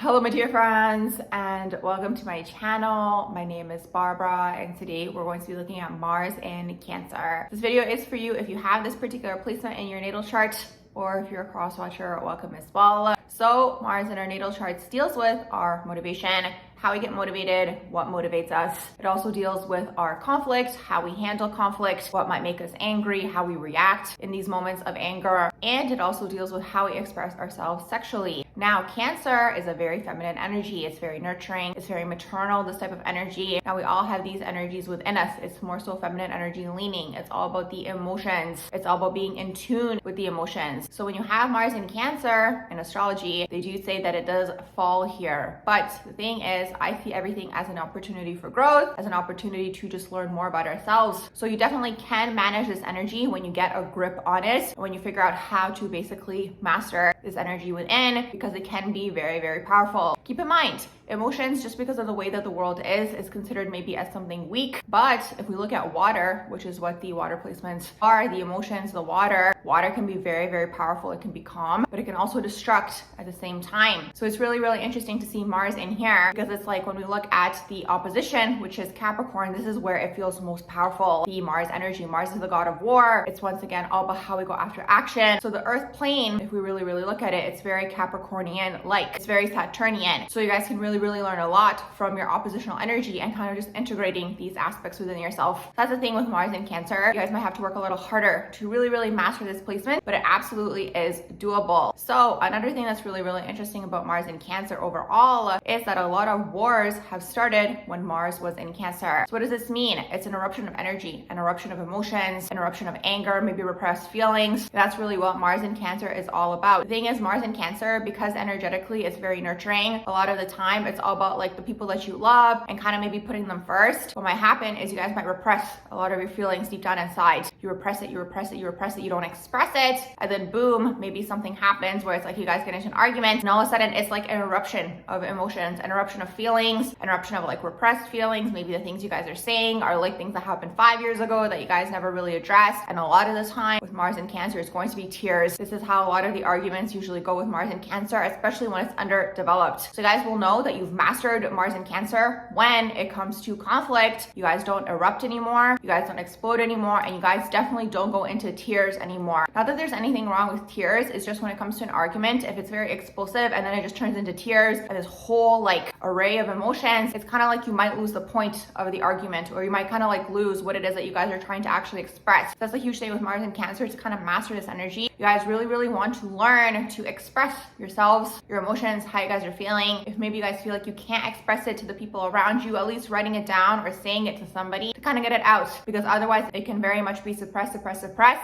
Hello my dear friends and welcome to my channel. My name is Barbara and today we're going to be looking at Mars in Cancer. This video is for you if you have this particular placement in your natal chart, or if you're a cross watcher, welcome as well. So Mars in our natal charts deals with our motivation, how we get motivated, what motivates us. It also deals with our conflict, how we handle conflict, what might make us angry, how we react in these moments of anger. And it also deals with how we express ourselves sexually. Now, Cancer is a very feminine energy. It's very nurturing. It's very maternal, this type of energy. Now, we all have these energies within us. It's more so feminine energy leaning. It's all about the emotions. It's all about being in tune with the emotions. So when you have Mars in Cancer in astrology, they do say that it does fall here. But the thing is, I see everything as an opportunity for growth, as an opportunity to just learn more about ourselves. So you definitely can manage this energy when you get a grip on it, when you figure out how to basically master this energy within, because it can be very, very powerful. Keep in mind, emotions, just because of the way that the world is considered maybe as something weak. But if we look at water, which is what the water placements are, the emotions, the water can be very, very powerful. It can be calm, but it can also destruct at the same time. So it's really, really interesting to see Mars in here, because it's like when we look at the opposition, which is Capricorn, this is where it feels most powerful. The Mars energy. Mars is the god of war. It's once again all about how we go after action. So the earth plane, if we really, really look at it, it's very Capricornian-like. It's very Saturnian. So you guys can really, really learn a lot from your oppositional energy and kind of just integrating these aspects within yourself. That's the thing with Mars in Cancer. You guys might have to work a little harder to really, really master this placement, but it absolutely is doable. So another thing that's really, really interesting about Mars in Cancer overall is that a lot of wars have started when Mars was in Cancer. So what does this mean? It's an eruption of energy, an eruption of emotions, an eruption of anger, maybe repressed feelings. That's really what Mars in Cancer is all about. The thing is, Mars in Cancer, because energetically it's very nurturing, a lot of the time it's all about like the people that you love and kind of maybe putting them first. What might happen is you guys might repress a lot of your feelings deep down inside. You repress it, you repress it, you repress it, you don't express it, and then boom, maybe something happens where it's like you guys get into an argument and all of a sudden it's like an eruption of emotions, an eruption of feelings, an eruption of like repressed feelings. Maybe the things you guys are saying are like things that happened 5 years ago that you guys never really addressed. And a lot of the time with Mars in Cancer, it's going to be tears. This is how a lot of the arguments usually go with Mars in Cancer, especially when it's underdeveloped. So you guys will know that you've mastered Mars in Cancer when it comes to conflict. You guys don't erupt anymore, you guys don't explode anymore, and you guys definitely don't go into tears anymore. Not that there's anything wrong with tears, it's just when it comes to an argument, if it's very explosive and then it just turns into tears and this whole like array of emotions, it's kind of like you might lose the point of the argument, or you might kind of like lose what it is that you guys are trying to actually express. That's a huge thing with Mars in Cancer, to kind of master this energy. You guys really, really want to learn to express yourselves, your emotions, how you guys are feeling. If maybe you guys feel like you can't express it to the people around you, at least writing it down or saying it to somebody to kind of get it out, because otherwise it can very much be suppressed,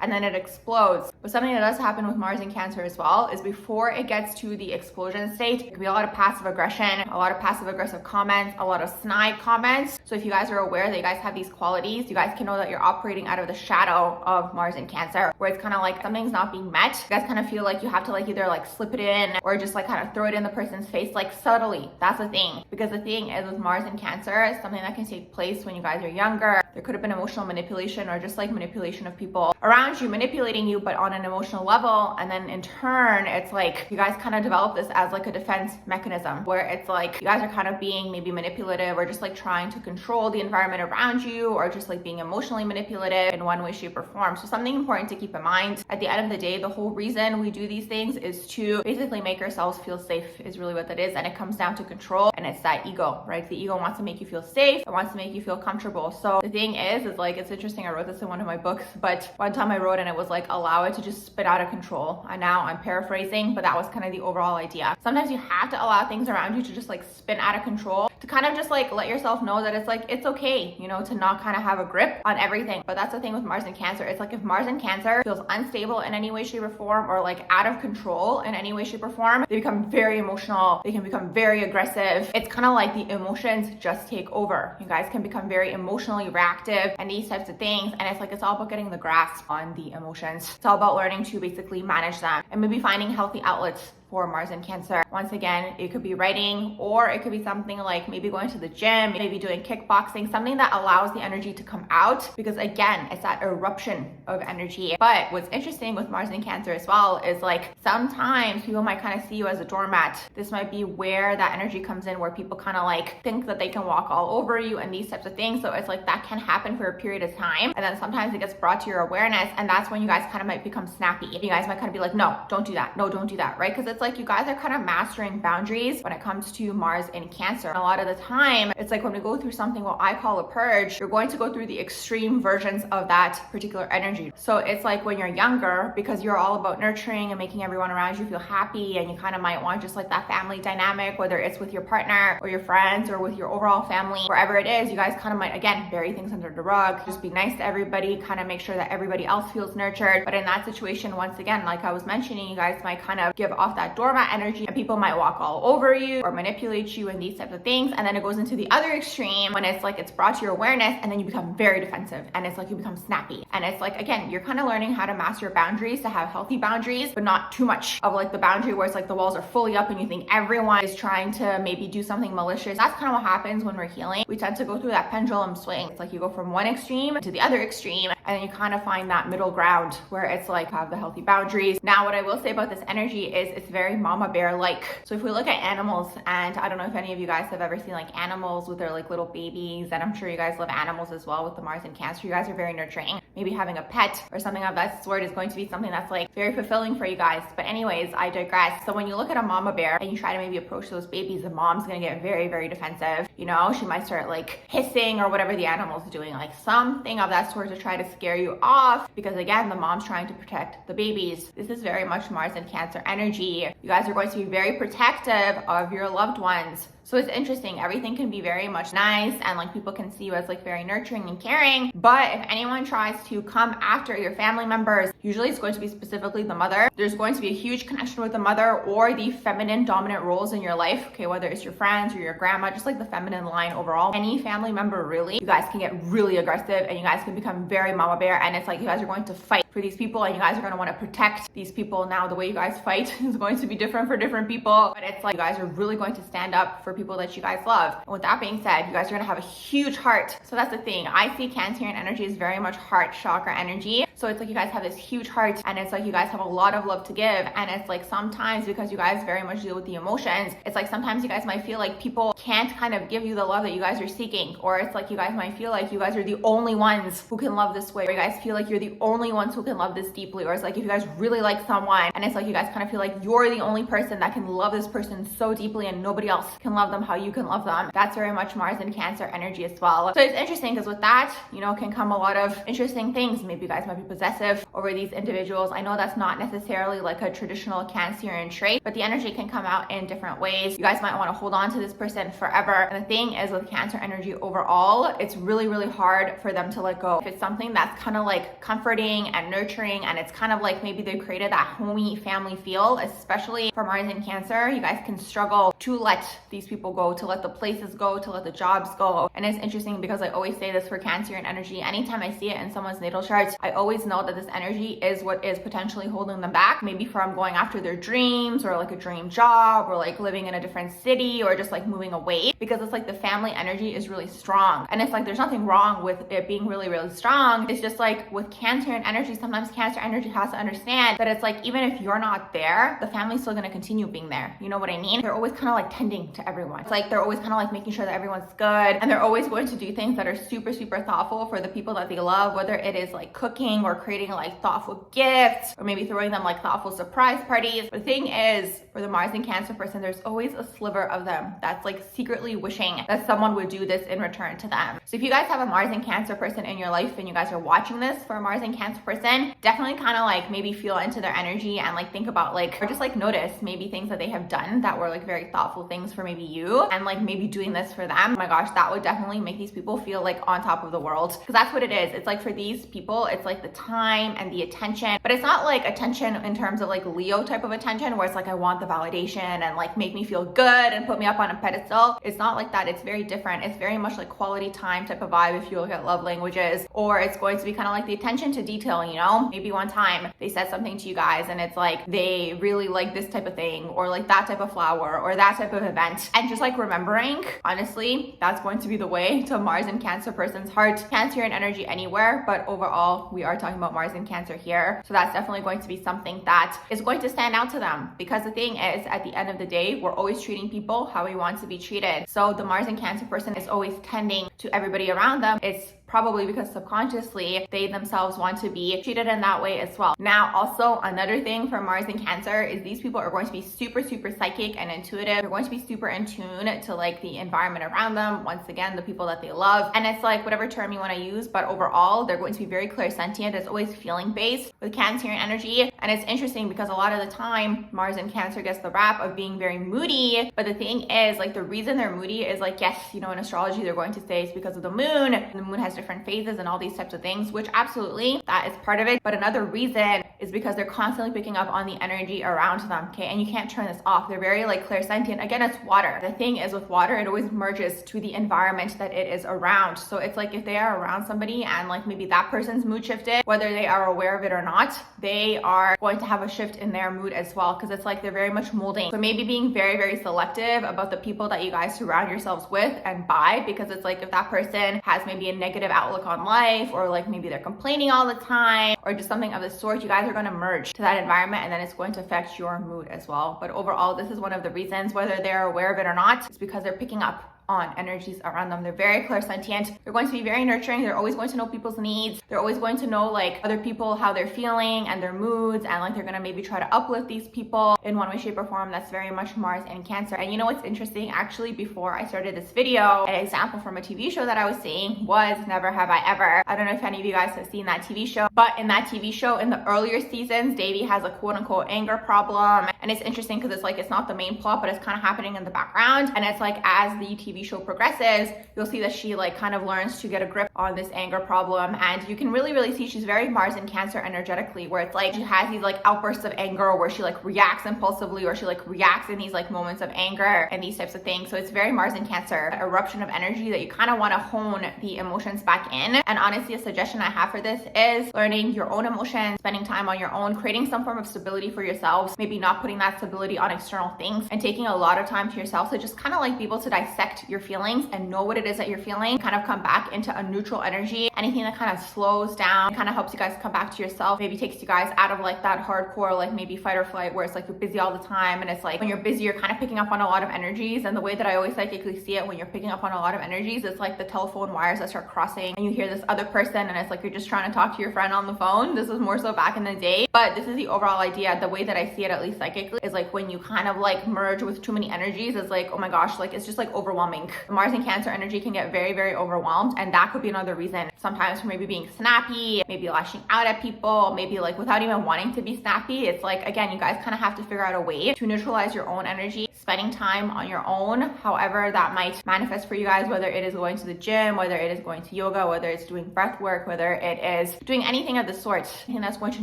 and then it explodes. But something that does happen with Mars in Cancer as well is before it gets to the explosion state, it can be a lot of passive aggression, a lot of passive aggressive comments, a lot of snide comments. So if you guys are aware that you guys have these qualities, you guys can know that you're operating out of the shadow of Mars in Cancer, where it's kind of like something's not being met. You guys kind of feel like you have to like either like slip it in or just like kind of throw it in the person's face, like subtly. That's the thing. Because the thing is with Mars in Cancer, it's something that can take place when you guys are younger. There could have been emotional manipulation, or just like manipulation of people around you manipulating you, but on an emotional level. And then in turn, it's like you guys kind of develop this as like a defense mechanism, where it's like you guys are kind of being maybe manipulative, or just like trying to control the environment around you, or just like being emotionally manipulative in one way, shape, or form. So something important to keep in mind, at the end of the day, the whole reason we do these things is to basically make ourselves feel safe, is really what that is. And it comes down to control, and it's that ego, right? The ego wants to make you feel safe, it wants to make you feel comfortable. So the thing is like, it's interesting, I wrote this in one of my books, but one time I wrote and it was like, allow it to just spin out of control. And now I'm paraphrasing, but that was kind of the overall idea. Sometimes you have to allow things around you to just like spin out of control, to kind of just like let yourself know that it's like, it's okay, you know, to not kind of have a grip on everything. But that's the thing with Mars in Cancer. It's like if Mars in Cancer feels unstable in any way, shape, or form, or like out of control in any way, shape, or form, they become very emotional. They can become very aggressive. It's kind of like the emotions just take over. You guys can become very emotionally reactive and these types of things. And it's like, it's all about getting the grasp on the emotions. It's all about learning to basically manage them and maybe finding healthy outlets for Mars in Cancer. Once again, it could be writing, or it could be something like maybe going to the gym, maybe doing kickboxing, something that allows the energy to come out, because again, it's that eruption of energy. But what's interesting with Mars in Cancer as well is like sometimes people might kind of see you as a doormat. This might be where that energy comes in, where people kind of like think that they can walk all over you and these types of things. So it's like that can happen for a period of time, and then sometimes it gets brought to your awareness, and that's when you guys kind of might become snappy. You guys might kind of be like, no, don't do that. No, don't do that, right? Because it's like you guys are kind of mastering boundaries when it comes to Mars in Cancer. And a lot of the time, it's like when we go through something what I call a purge, you're going to go through the extreme versions of that particular energy. So it's like when you're younger, because you're all about nurturing and making everyone around you feel happy, and you kind of might want just like that family dynamic, whether it's with your partner or your friends or with your overall family, wherever it is, you guys kind of might, again, bury things under the rug, just be nice to everybody, kind of make sure that everybody else feels nurtured. But in that situation, once again, like I was mentioning, you guys might kind of give off that doormat energy, and people might walk all over you or manipulate you and these types of things. And then it goes into the other extreme when it's like it's brought to your awareness, and then you become very defensive, and it's like you become snappy. And it's like, again, you're kind of learning how to master your boundaries, to have healthy boundaries, but not too much of like the boundary where it's like the walls are fully up and you think everyone is trying to maybe do something malicious. That's kind of what happens when we're healing. We tend to go through that pendulum swing. It's like you go from one extreme to the other extreme, and then you kind of find that middle ground where it's like have the healthy boundaries. Now, what I will say about this energy is it's very mama bear like. So if we look at animals, and I don't know if any of you guys have ever seen like animals with their like little babies, and I'm sure you guys love animals as well with the Mars in Cancer. You guys are very nurturing. Maybe having a pet or something of that sort is going to be something that's like very fulfilling for you guys. But anyways, I digress. So when you look at a mama bear and you try to maybe approach those babies, the mom's gonna get very, very defensive. You know, she might start like hissing or whatever the animal's doing, like something of that sort to try to scare you off, because again, the mom's trying to protect the babies. This is very much Mars in Cancer energy. You guys are going to be very protective of your loved ones. So it's interesting. Everything can be very much nice, and like people can see you as like very nurturing and caring. But if anyone tries to come after your family members, usually it's going to be specifically the mother. There's going to be a huge connection with the mother or the feminine dominant roles in your life. Okay, whether it's your friends or your grandma, just like the feminine line overall. Any family member really, you guys can get really aggressive, and you guys can become very mama bear, and it's like you guys are going to fight for these people, and you guys are going to want to protect these people. Now, the way you guys fight is going to be different for different people, but it's like you guys are really going to stand up for people that you guys love. And with that being said, you guys are going to have a huge heart. So that's the thing. I see Cancerian energy is very much heart chakra energy. So it's like you guys have this huge heart, and it's like you guys have a lot of love to give. And it's like sometimes, because you guys very much deal with the emotions, it's like sometimes you guys might feel like people can't kind of give you the love that you guys are seeking. Or it's like you guys might feel like you guys are the only ones who can love this way. Or you guys feel like you're the only ones who can love this deeply. Or it's like if you guys really like someone, and it's like you guys kind of feel like you're the only person that can love this person so deeply, and nobody else can love them how you can love them. That's very much Mars in Cancer energy as well. So it's interesting because with that, you know, can come a lot of interesting things. Maybe you guys might be possessive over these individuals. I know that's not necessarily like a traditional Cancerian trait, but the energy can come out in different ways. You guys might want to hold on to this person forever. And the thing is with Cancer energy overall, it's really, really hard for them to let go. If it's something that's kind of like comforting and nurturing, and it's kind of like maybe they've created that homey family feel, especially for Mars in Cancer, you guys can struggle to let these people go, to let the places go, to let the jobs go. And it's interesting because I always say this for Cancerian energy. Anytime I see it in someone's natal charts, I always know that this energy is what is potentially holding them back, maybe from going after their dreams, or like a dream job, or like living in a different city, or just like moving away, because it's like the family energy is really strong. And it's like there's nothing wrong with it being really, really strong. It's just like with Cancerian energy, sometimes Cancer energy has to understand that it's like even if you're not there, the family's still going to continue being there. You know what I mean? They're always kind of like tending to everyone. It's like they're always kind of like making sure that everyone's good, and they're always going to do things that are super, super thoughtful for the people that they love, whether it is like cooking or creating like thoughtful gifts, or maybe throwing them like thoughtful surprise parties. The thing is, for the Mars and Cancer person, there's always a sliver of them that's like secretly wishing that someone would do this in return to them. So if you guys have a Mars and Cancer person in your life, and you guys are watching this for a Mars and Cancer person, definitely kind of like maybe feel into their energy, and like think about like, or just like notice maybe things that they have done that were like very thoughtful things for maybe you, and like maybe doing this for them. Oh my gosh, that would definitely make these people feel like on top of the world, because that's what it is. It's like for these people, it's like the time and the attention, but it's not like attention in terms of like Leo type of attention where it's like I want the validation and like make me feel good and put me up on a pedestal. It's not like that. It's very different. It's very much like quality time type of vibe if you look at love languages, or it's going to be kind of like the attention to detail, you know? Maybe one time they said something to you guys and it's like they really like this type of thing or like that type of flower or that type of event. And just like remembering, honestly, that's going to be the way to Mars and Cancer person's heart. Cancerian energy anywhere, but overall, we are talking about Mars and Cancer here. So that's definitely going to be something that is going to stand out to them, because the thing is, at the end of the day, we're always treating people how we want to be treated. So the Mars and Cancer person is always tending to everybody around them. It's probably because subconsciously they themselves want to be treated in that way as well. Now, also another thing for Mars and Cancer is these people are going to be super psychic and intuitive. They're going to be super in tune to like the environment around them. Once again, the people that they love. And it's like whatever term you want to use, but overall, they're going to be very clairsentient. It's always feeling based with Cancerian energy. And it's interesting because a lot of the time, Mars and Cancer gets the rap of being very moody. But the thing is, like, the reason they're moody is like, yes, you know, in astrology, they're going to say it's because of the moon. And the moon has different phases and all these types of things, which absolutely that is part of it. But another reason is because they're constantly picking up on the energy around them. Okay. And you can't turn this off. They're very like clairsentient. Again, it's water. The thing is with water, it always merges to the environment that it is around. So it's like if they are around somebody and like maybe that person's mood shifted, whether they are aware of it or not, they are going to have a shift in their mood as well. Cause it's like they're very much molding. So maybe being very selective about the people that you guys surround yourselves with and by, because it's like if that person has maybe a negative outlook on life, or like maybe they're complaining all the time, or just something of the sort, you guys are going to merge to that environment, and then it's going to affect your mood as well. But overall, this is one of the reasons, whether they're aware of it or not, it's because they're picking up on energies around them. They're very clairsentient. They're going to be very nurturing. They're always going to know people's needs. They're always going to know like other people, how they're feeling and their moods, and like they're going to maybe try to uplift these people in one way, shape, or form. That's very much Mars and Cancer. And you know what's interesting? Actually, before I started this video, an example from a TV show that I was seeing was Never Have I Ever. I don't know if any of you guys have seen that TV show, but in that TV show, in the earlier seasons, Davy has a quote unquote anger problem. And it's interesting because it's like, it's not the main plot, but it's kind of happening in the background. And it's like, as the TV show progresses, you'll see that she like kind of learns to get a grip on this anger problem. And you can really see she's very Mars and Cancer energetically, where it's like she has these like outbursts of anger where she like reacts impulsively, or she like reacts in these like moments of anger and these types of things. So it's very Mars and Cancer, an eruption of energy that you kind of want to hone the emotions back in. And honestly, a suggestion I have for this is learning your own emotions, spending time on your own, creating some form of stability for yourselves, maybe not putting that stability on external things, and taking a lot of time to yourself to just kind of like be able to dissect your feelings and know what it is that you're feeling, kind of come back into a neutral energy. Anything that kind of slows down, kind of helps you guys come back to yourself, maybe takes you guys out of like that hardcore, like maybe fight or flight, where it's like you're busy all the time. And it's like when you're busy, you're kind of picking up on a lot of energies. And the way that I always psychically see it, when you're picking up on a lot of energies, it's like the telephone wires that start crossing and you hear this other person, and it's like you're just trying to talk to your friend on the phone. This was more so back in the day, but this is the overall idea. The way that I see it, at least psychically, is like when you kind of like merge with too many energies, it's like, oh my gosh, like it's just like overwhelming. Mars and Cancer energy can get very overwhelmed, and that could be another reason sometimes for maybe being snappy, maybe lashing out at people, maybe like without even wanting to be snappy. It's like, again, you guys kind of have to figure out a way to neutralize your own energy, spending time on your own, however that might manifest for you guys, whether it is going to the gym, whether it is going to yoga, whether it's doing breath work, whether it is doing anything of the sort, and that's going to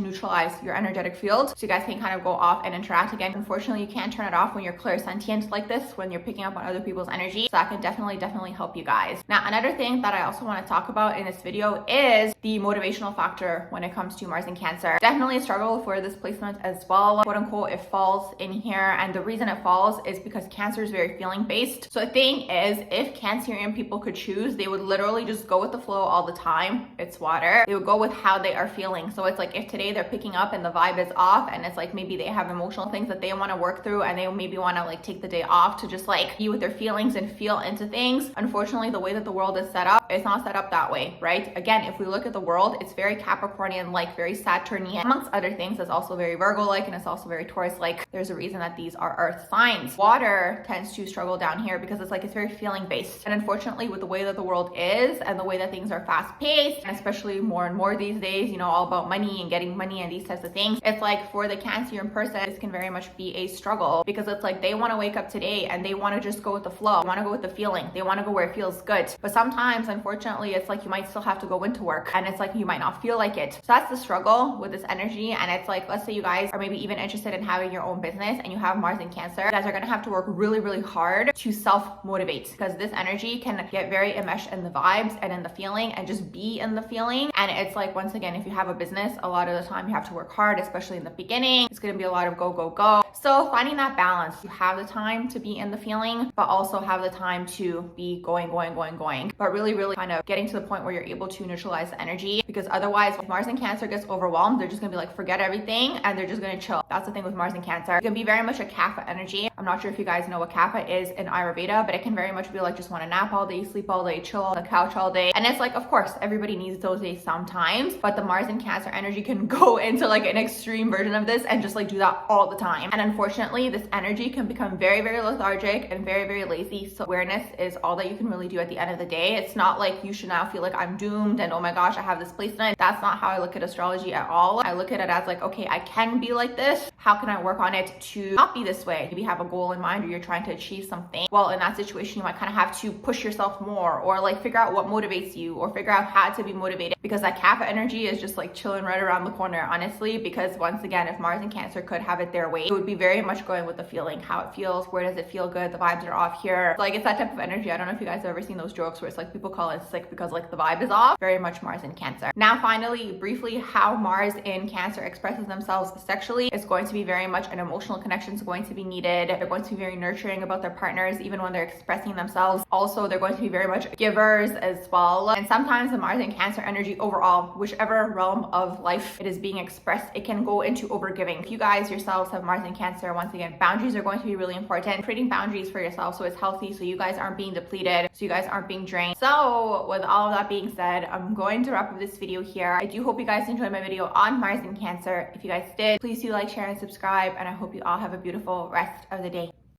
neutralize your energetic field so you guys can kind of go off and interact again. Unfortunately, you can't turn it off when you're clairsentient like this, when you're picking up on other people's energy. So that can definitely help you guys. Now, another thing that I also want to talk about in this video is the motivational factor when it comes to Mars and Cancer. Definitely a struggle for this placement as well. Quote unquote, it falls in here. And the reason it falls is because Cancer is very feeling based. So the thing is, if Cancerian people could choose, they would literally just go with the flow all the time. It's water. They would go with how they are feeling. So it's like if today they're picking up and the vibe is off, and it's like maybe they have emotional things that they want to work through, and they maybe want to like take the day off to just like be with their feelings and feel into things. Unfortunately, the way that the world is set up, it's not set up that way, right? Again, if we look at the world, it's very Capricornian like, very Saturnian, amongst other things. It's also very Virgo like, and it's also very Taurus like. There's a reason that these are earth signs. Water tends to struggle down here because it's like it's very feeling based. And unfortunately, with the way that the world is and the way that things are fast paced, and especially more and more these days, you know, all about money and getting money and these types of things, it's like for the Cancerian person, this can very much be a struggle, because it's like they want to wake up today and they want to just go with the flow, want to go with with the feeling. They want to go where it feels good. But sometimes, unfortunately, it's like you might still have to go into work and it's like you might not feel like it. So that's the struggle with this energy. And it's like, let's say you guys are maybe even interested in having your own business and you have Mars in Cancer. You guys are going to have to work really, really hard to self-motivate, because this energy can get very enmeshed in the vibes and in the feeling and just be in the feeling. And it's like, once again, if you have a business, a lot of the time you have to work hard, especially in the beginning. It's going to be a lot of go, go, go. So finding that balance, you have the time to be in the feeling, but also have the time to be going, but really, really kind of getting to the point where you're able to neutralize the energy, because otherwise if Mars in Cancer gets overwhelmed, they're just gonna be like, forget everything, and they're just gonna chill. That's the thing with Mars in Cancer. It can be very much a kapha energy. I'm not sure if you guys know what kapha is in Ayurveda, but it can very much be like, just want to nap all day, sleep all day, chill on the couch all day. And it's like, of course, everybody needs those days sometimes, but the Mars in Cancer energy can go into like an extreme version of this and just like do that all the time. And unfortunately, this energy can become very, very lethargic and very, very lazy. So awareness is all that you can really do at the end of the day. It's not like you should now feel like I'm doomed and oh my gosh, I have this placement. That's not how I look at astrology at all. I look at it as like, okay, I can be like this. How can I work on it to not be this way? Maybe you have a goal in mind or you're trying to achieve something. Well, in that situation, you might kind of have to push yourself more, or like figure out what motivates you, or figure out how to be motivated, because that kapha energy is just like chilling right around the corner, honestly. Because once again, if Mars in Cancer could have it their way, it would be very much going with the feeling, how it feels, where does it feel good, the vibes are off here. Like, it's that type of energy. I don't know if you guys have ever seen those jokes where it's like people call it sick because like the vibe is off. Very much Mars in Cancer. Now finally, briefly, how Mars in Cancer expresses themselves sexually is going to be very much an emotional connection is going to be needed. They're going to be very nurturing about their partners even when they're expressing themselves. Also, they're going to be very much givers as well. And sometimes the Mars in Cancer energy overall, whichever realm of life it is being expressed, it can go into overgiving. If you guys yourselves have Mars in Cancer, once again, boundaries are going to be really important. Creating boundaries for yourself so it's healthy, so you guys aren't being depleted, so you guys aren't being drained. So with all of that being said, I'm going to wrap up this video here. I do hope you guys enjoyed my video on Mars in Cancer. If you guys did, please do like, share, and subscribe, and I hope you all have a beautiful rest of the day.